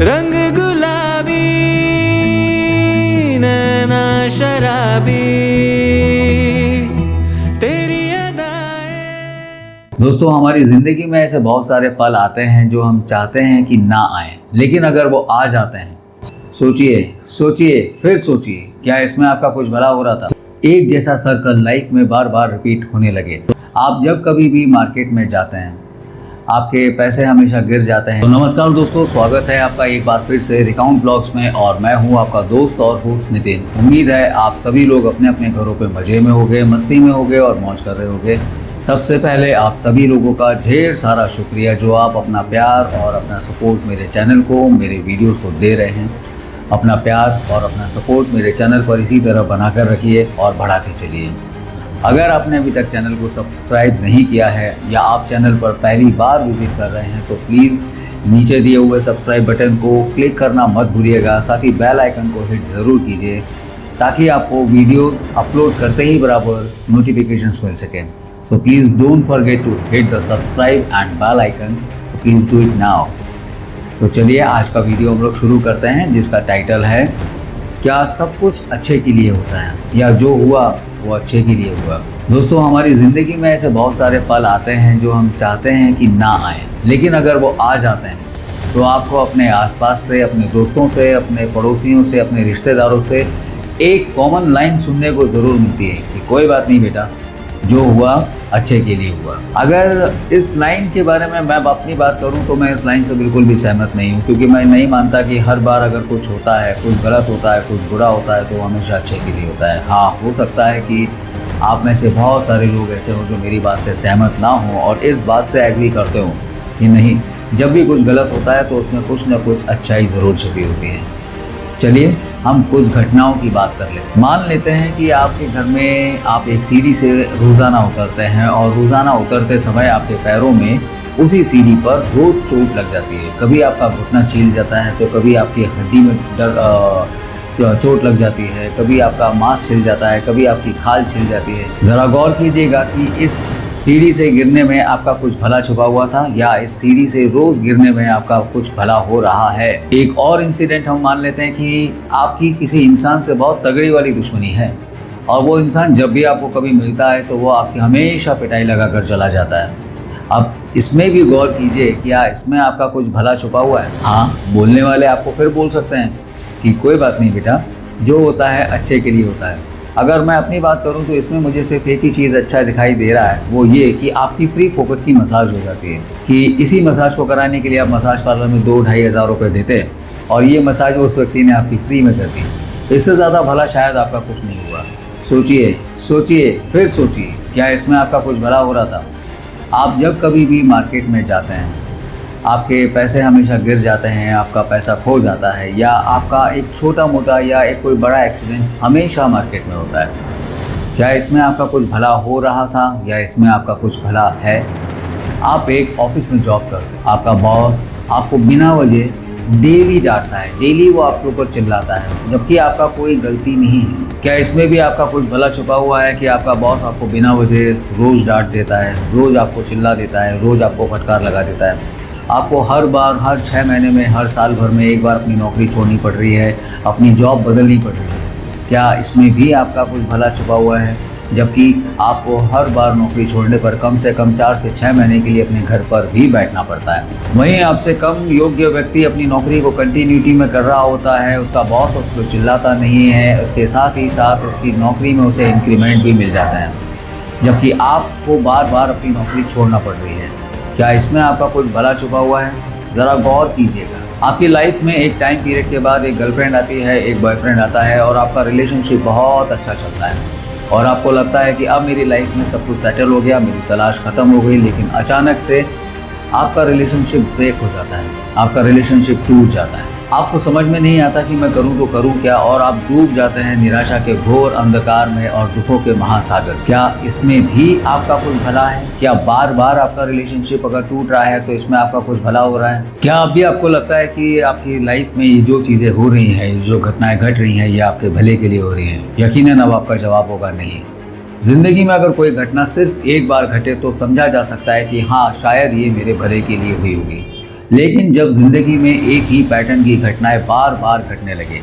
रंग गुलाबी नैना शराबी तेरी अदाएं। दोस्तों, हमारी ज़िंदगी में ऐसे बहुत सारे पल आते हैं जो हम चाहते हैं कि ना आए, लेकिन अगर वो आ जाते हैं, सोचिए फिर सोचिए, क्या इसमें आपका कुछ भला हो रहा था? एक जैसा सर्कल लाइफ में बार बार रिपीट होने लगे। आप जब कभी भी मार्केट में जाते हैं, आपके पैसे हमेशा गिर जाते हैं। तो नमस्कार दोस्तों, स्वागत है आपका एक बार फिर से रिकाउंट ब्लॉग्स में, और मैं हूं आपका दोस्त और होस्ट नितिन। उम्मीद है आप सभी लोग अपने अपने घरों पे मज़े में होंगे, मस्ती में होंगे और मौज कर रहे होंगे। सबसे पहले आप सभी लोगों का ढेर सारा शुक्रिया जो आप अपना प्यार और अपना सपोर्ट मेरे चैनल को, मेरे वीडियोस को दे रहे हैं। अपना प्यार और अपना सपोर्ट मेरे चैनल पर इसी तरह बनाकर रखिए और बढ़ाते चलिए। अगर आपने अभी तक चैनल को सब्सक्राइब नहीं किया है या आप चैनल पर पहली बार विजिट कर रहे हैं तो प्लीज़ नीचे दिए हुए सब्सक्राइब बटन को क्लिक करना मत भूलिएगा। साथ ही बेल आइकन को हिट ज़रूर कीजिए ताकि आपको वीडियोस अपलोड करते ही बराबर नोटिफिकेशंस मिल सकें। So please don't forget to hit the subscribe and bell icon. So please do it now. तो चलिए आज का वीडियो हम लोग शुरू करते हैं, जिसका टाइटल है क्या सब कुछ अच्छे के लिए होता है, या जो हुआ वो अच्छे के लिए हुआ। दोस्तों, हमारी ज़िंदगी में ऐसे बहुत सारे पल आते हैं जो हम चाहते हैं कि ना आए, लेकिन अगर वो आ जाते हैं तो आपको अपने आसपास से, अपने दोस्तों से, अपने पड़ोसियों से, अपने रिश्तेदारों से एक कॉमन लाइन सुनने को ज़रूर मिलती है कि कोई बात नहीं बेटा, जो हुआ अच्छे के लिए हुआ। अगर इस लाइन के बारे में मैं अपनी बात करूं तो मैं इस लाइन से बिल्कुल भी सहमत नहीं हूं, क्योंकि मैं नहीं मानता कि हर बार अगर कुछ होता है, कुछ गलत होता है, कुछ बुरा होता है तो हमेशा अच्छे के लिए होता है। हाँ, हो सकता है कि आप में से बहुत सारे लोग ऐसे हों जो मेरी बात से सहमत ना हों और इस बात से एग्री करते हों कि नहीं, जब भी कुछ गलत होता है तो उसमें कुछ ना कुछ अच्छाई ज़रूर छिपी होती है। चलिए हम कुछ घटनाओं की बात कर लें। मान लेते हैं कि आपके घर में आप एक सीढ़ी से रोज़ाना उतरते हैं और रोज़ाना उतरते समय आपके पैरों में उसी सीढ़ी पर रोज चोट लग जाती है। कभी आपका घुटना छील जाता है तो कभी आपकी हड्डी में चोट लग जाती है, कभी आपका मांस छिल जाता है, कभी आपकी खाल छिल जाती है। ज़रा गौर कीजिएगा कि इस सीढ़ी से गिरने में आपका कुछ भला छुपा हुआ था, या इस सीढ़ी से रोज गिरने में आपका कुछ भला हो रहा है। एक और इंसिडेंट हम मान लेते हैं कि आपकी किसी इंसान से बहुत तगड़ी वाली दुश्मनी है और वो इंसान जब भी आपको कभी मिलता है तो वो आपकी हमेशा पिटाई लगा कर चला जाता है। अब इसमें भी गौर कीजिए, क्या इसमें आपका कुछ भला छुपा हुआ है? हाँ, बोलने वाले आपको फिर बोल सकते हैं कि कोई बात नहीं बेटा, जो होता है अच्छे के लिए होता है। अगर मैं अपनी बात करूं तो इसमें मुझे सिर्फ एक ही चीज़ अच्छा दिखाई दे रहा है, वो ये कि आपकी फ्री फोकट की मसाज हो जाती है, कि इसी मसाज को कराने के लिए आप मसाज पार्लर में 2-2.5 हज़ार रुपये देते हैं और ये मसाज उस व्यक्ति ने आपकी फ्री में कर दी। इससे ज़्यादा भला शायद आपका कुछ नहीं हुआ। सोचिए फिर सोचिए, क्या इसमें आपका कुछ भला हो रहा था? आप जब कभी भी मार्केट में जाते हैं, आपके पैसे हमेशा गिर जाते हैं, आपका पैसा खो जाता है, या आपका एक छोटा मोटा या एक कोई बड़ा एक्सीडेंट हमेशा मार्केट में होता है। क्या इसमें आपका कुछ भला हो रहा था या इसमें आपका कुछ भला है? आप एक ऑफिस में जॉब करते हैं, आपका बॉस आपको बिना वजह डेली डांटता है, डेली वो आपके ऊपर चिल्लाता है, जबकि आपका कोई गलती नहीं है। क्या इसमें भी आपका कुछ भला छुपा हुआ है कि आपका बॉस आपको बिना वजह रोज़ डांट देता है, रोज़ आपको चिल्ला देता है, रोज़ आपको फटकार लगा देता है? आपको हर बार, हर 6 महीने में, हर साल भर में एक बार अपनी नौकरी छोड़नी पड़ रही है, अपनी जॉब बदलनी पड़ रही है। क्या इसमें भी आपका कुछ भला छुपा हुआ है, जबकि आपको हर बार नौकरी छोड़ने पर कम से कम 4 से 6 महीने के लिए अपने घर पर भी बैठना पड़ता है? वहीं आपसे कम योग्य व्यक्ति अपनी नौकरी को कंटिन्यूटी में कर रहा होता है, उसका बॉस उस पर चिल्लाता नहीं है, उसके साथ ही साथ उसकी नौकरी में उसे इंक्रीमेंट भी मिल जाता है, जबकि आपको बार बार अपनी नौकरी छोड़ना पड़ रही है। क्या इसमें आपका कुछ भला छुपा हुआ है? ज़रा गौर कीजिएगा। आपकी लाइफ में एक टाइम पीरियड के बाद एक गर्लफ्रेंड आती है, एक बॉयफ्रेंड आता है और आपका रिलेशनशिप बहुत अच्छा चलता है और आपको लगता है कि अब मेरी लाइफ में सब कुछ सेटल हो गया, मेरी तलाश ख़त्म हो गई। लेकिन अचानक से आपका रिलेशनशिप ब्रेक हो जाता है, आपका रिलेशनशिप टूट जाता है। आपको समझ में नहीं आता कि मैं करूं तो करूं क्या, और आप डूब जाते हैं निराशा के घोर अंधकार में और दुखों के महासागर। क्या इसमें भी आपका कुछ भला है? क्या बार बार आपका रिलेशनशिप अगर टूट रहा है तो इसमें आपका कुछ भला हो रहा है? क्या अभी आपको लगता है कि आपकी लाइफ में ये जो चीज़ें हो रही हैं, जो घटनाएं घट रही हैं, ये आपके भले के लिए हो रही हैं? यकीनन अब आपका जवाब होगा नहीं। ज़िंदगी में अगर कोई घटना सिर्फ एक बार घटे तो समझा जा सकता है कि हाँ, शायद ये मेरे भले के लिए हुई होगी, लेकिन जब जिंदगी में एक ही पैटर्न की घटनाएं बार बार घटने लगे,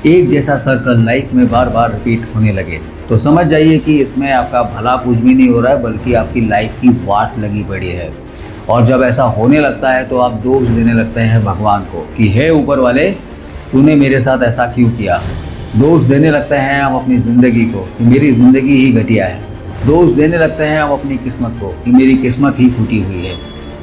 एक जैसा सर्कल लाइफ में बार बार रिपीट होने लगे, तो समझ जाइए कि इसमें आपका भला कुछ भी नहीं हो रहा है, बल्कि आपकी लाइफ की वाट लगी पड़ी है। और जब ऐसा होने लगता है तो आप दोष देने लगते हैं भगवान को कि हे ऊपर वाले, तूने मेरे साथ ऐसा क्यों किया। दोष देने लगते हैं हम अपनी ज़िंदगी को कि मेरी ज़िंदगी ही घटिया है। दोष देने लगते हैं हम अपनी किस्मत को कि मेरी किस्मत ही फूटी हुई है।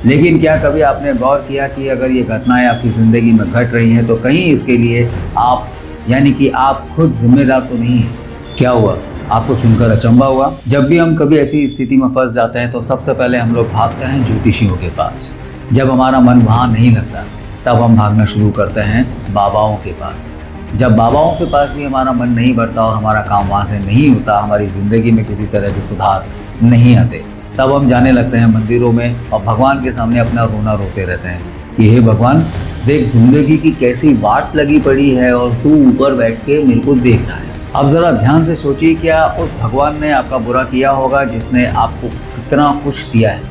लेकिन क्या कभी आपने गौर किया कि अगर ये घटनाएं आपकी ज़िंदगी में घट रही हैं तो कहीं इसके लिए आप यानी कि आप खुद जिम्मेदार तो नहीं हैं। क्या हुआ, आपको सुनकर अचंभा हुआ? जब भी हम कभी ऐसी स्थिति में फंस जाते हैं तो सबसे पहले हम लोग भागते हैं ज्योतिषियों के पास। जब हमारा मन वहाँ नहीं लगता तब हम भागना शुरू करते हैं बाबाओं के पास। जब बाबाओं के पास भी हमारा मन नहीं भरता और हमारा काम वहाँ से नहीं होता, हमारी ज़िंदगी में किसी तरह के सुधार नहीं आते, तब हम जाने लगते हैं मंदिरों में और भगवान के सामने अपना रोना रोते रहते हैं कि हे भगवान, देख ज़िंदगी की कैसी वाट लगी पड़ी है और तू ऊपर बैठ के मेरे को देख रहा है। अब ज़रा ध्यान से सोचिए, क्या उस भगवान ने आपका बुरा किया होगा जिसने आपको कितना कुछ दिया है?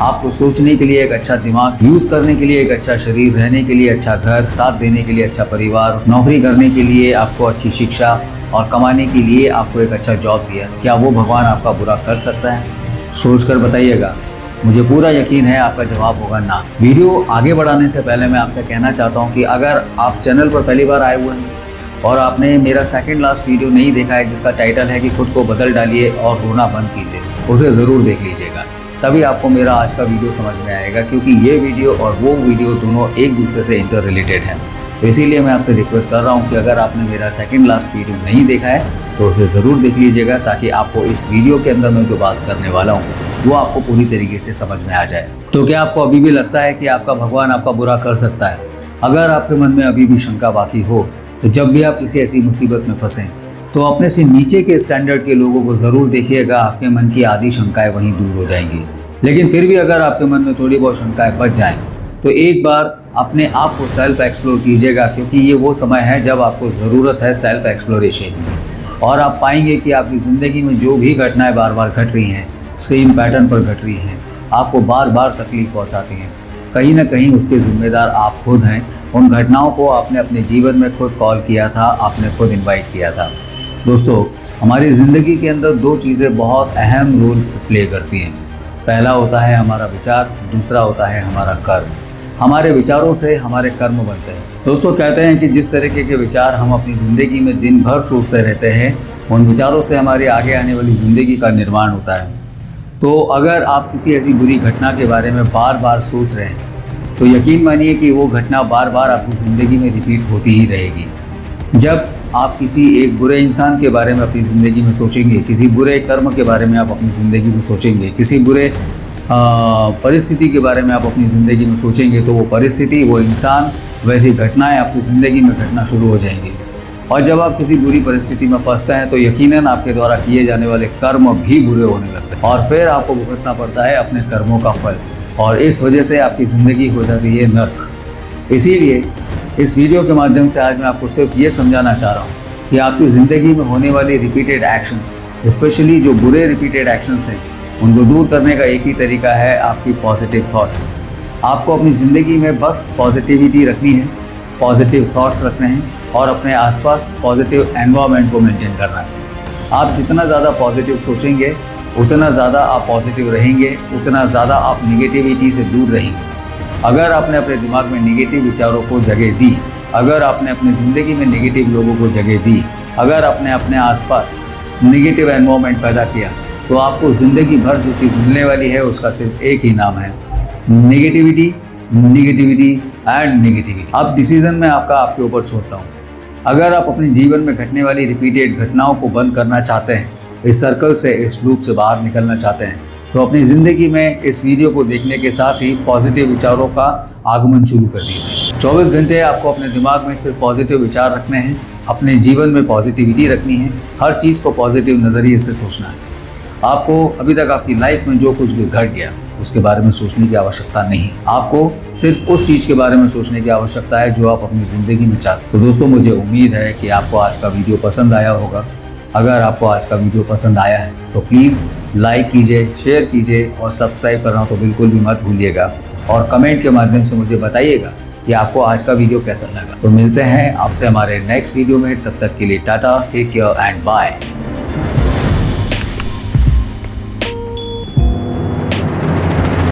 आपको सोचने के लिए एक अच्छा दिमाग, यूज़ करने के लिए एक अच्छा शरीर, रहने के लिए अच्छा घर, साथ देने के लिए अच्छा परिवार, नौकरी करने के लिए आपको अच्छी शिक्षा और कमाने के लिए आपको एक अच्छा जॉब दिया। क्या वो भगवान आपका बुरा कर सकता है? सोच कर बताइएगा। मुझे पूरा यकीन है आपका जवाब होगा ना। वीडियो आगे बढ़ाने से पहले मैं आपसे कहना चाहता हूँ कि अगर आप चैनल पर पहली बार आए हुए हैं और आपने मेरा सेकंड लास्ट वीडियो नहीं देखा है जिसका टाइटल है कि खुद को बदल डालिए और रोना बंद कीजिए, उसे ज़रूर देख लीजिएगा। तभी आपको मेरा आज का वीडियो समझ में आएगा, क्योंकि ये वीडियो और वो वीडियो दोनों एक दूसरे से इंटर रिलेटेड हैं। तो इसीलिए मैं आपसे रिक्वेस्ट कर रहा हूँ कि अगर आपने मेरा सेकंड लास्ट वीडियो नहीं देखा है तो उसे ज़रूर देख लीजिएगा, ताकि आपको इस वीडियो के अंदर मैं जो बात करने वाला हूँ वो आपको पूरी तरीके से समझ में आ जाए। तो क्या आपको अभी भी लगता है कि आपका भगवान आपका बुरा कर सकता है? अगर आपके मन में अभी भी शंका बाकी हो तो जब भी आप किसी ऐसी मुसीबत में फंसें तो अपने से नीचे के स्टैंडर्ड के लोगों को ज़रूर देखिएगा, आपके मन की आधी शंकाएं वहीं दूर हो जाएंगी। लेकिन फिर भी अगर आपके मन में थोड़ी बहुत शंकाएं बच जाएं तो एक बार अपने आप को सेल्फ एक्सप्लोर कीजिएगा, क्योंकि ये वो समय है जब आपको ज़रूरत है सेल्फ एक्सप्लोरेशन की। और आप पाएंगे कि आपकी ज़िंदगी में जो भी घटनाएं बार बार घट रही हैं, सेम पैटर्न पर घट रही हैं, आपको बार बार तकलीफ पहुँचाती हैं, कहीं ना कहीं उसके ज़िम्मेदार आप खुद हैं। उन घटनाओं को आपने अपने जीवन में खुद कॉल किया था, आपने खुद इन्वाइट किया था। दोस्तों, हमारी ज़िंदगी के अंदर दो चीज़ें बहुत अहम रोल प्ले करती हैं। पहला होता है हमारा विचार, दूसरा होता है हमारा कर्म। हमारे विचारों से हमारे कर्म बनते हैं। दोस्तों, कहते हैं कि जिस तरीके के विचार हम अपनी ज़िंदगी में दिन भर सोचते रहते हैं, उन विचारों से हमारी आगे आने वाली ज़िंदगी का निर्माण होता है। तो अगर आप किसी ऐसी बुरी घटना के बारे में बार बार सोच रहे हैं तो यकीन मानिए कि वो घटना बार बार आपकी ज़िंदगी में रिपीट होती ही रहेगी। जब आप किसी एक बुरे इंसान के बारे में अपनी ज़िंदगी में सोचेंगे, किसी बुरे कर्म के बारे में आप अपनी ज़िंदगी में सोचेंगे, किसी बुरे परिस्थिति के बारे में आप अपनी ज़िंदगी में सोचेंगे, तो वो परिस्थिति, वो इंसान, वैसी घटनाएं आपकी ज़िंदगी में घटना शुरू हो जाएंगी। और जब आप किसी बुरी परिस्थिति में फंसते हैं तो यकीनन आपके द्वारा किए जाने वाले कर्म भी बुरे होने लगते हैं और फिर आपको भुगतना पड़ता है अपने कर्मों का फल, और इस वजह से आपकी ज़िंदगी हो जाती है नर्क। इसीलिए इस वीडियो के माध्यम से आज मैं आपको सिर्फ ये समझाना चाह रहा हूँ कि आपकी ज़िंदगी में होने वाली रिपीटेड एक्शंस, स्पेशली जो बुरे रिपीटेड एक्शंस हैं, उनको दूर करने का एक ही तरीका है आपकी पॉजिटिव थॉट्स। आपको अपनी ज़िंदगी में बस पॉजिटिविटी रखनी है, पॉजिटिव थॉट्स रखने हैं और अपने आसपास पॉजिटिव एनवायरनमेंट को मेंटेन करना है। आप जितना ज़्यादा पॉजिटिव सोचेंगे उतना ज़्यादा आप पॉजिटिव रहेंगे, उतना ज़्यादा आप निगेटिविटी से दूर रहेंगे। अगर आपने अपने दिमाग में निगेटिव विचारों को जगह दी, अगर आपने अपनी ज़िंदगी में निगेटिव लोगों को जगह दी, अगर आपने अपने आसपास निगेटिव एनवायरनमेंट पैदा किया, तो आपको ज़िंदगी भर जो चीज़ मिलने वाली है उसका सिर्फ एक ही नाम है, निगेटिविटी, निगेटिविटी एंड निगेटिविटी। अब डिसीज़न मैं आपके ऊपर छोड़ता हूँ। अगर आप अपने जीवन में घटने वाली रिपीटेड घटनाओं को बंद करना चाहते हैं, इस सर्कल से, इस लूप से बाहर निकलना चाहते हैं, तो अपनी ज़िंदगी में इस वीडियो को देखने के साथ ही पॉजिटिव विचारों का आगमन शुरू कर दीजिए। 24 घंटे आपको अपने दिमाग में सिर्फ पॉजिटिव विचार रखने हैं, अपने जीवन में पॉजिटिविटी रखनी है, हर चीज़ को पॉजिटिव नज़रिए से सोचना है। आपको अभी तक आपकी लाइफ में जो कुछ भी घट गया उसके बारे में सोचने की आवश्यकता नहीं, आपको सिर्फ उस चीज़ के बारे में सोचने की आवश्यकता है जो आप अपनी ज़िंदगी में चाहते हैं। तो दोस्तों, मुझे उम्मीद है कि आपको आज का वीडियो पसंद आया होगा। अगर आपको आज का वीडियो पसंद आया है तो प्लीज़ लाइक कीजिए, शेयर कीजिए और सब्सक्राइब करना तो बिल्कुल भी मत भूलिएगा, और कमेंट के माध्यम से मुझे बताइएगा कि आपको आज का वीडियो कैसा लगा। तो मिलते हैं आपसे हमारे नेक्स्ट वीडियो में, तब तक के लिए tata, take care and bye.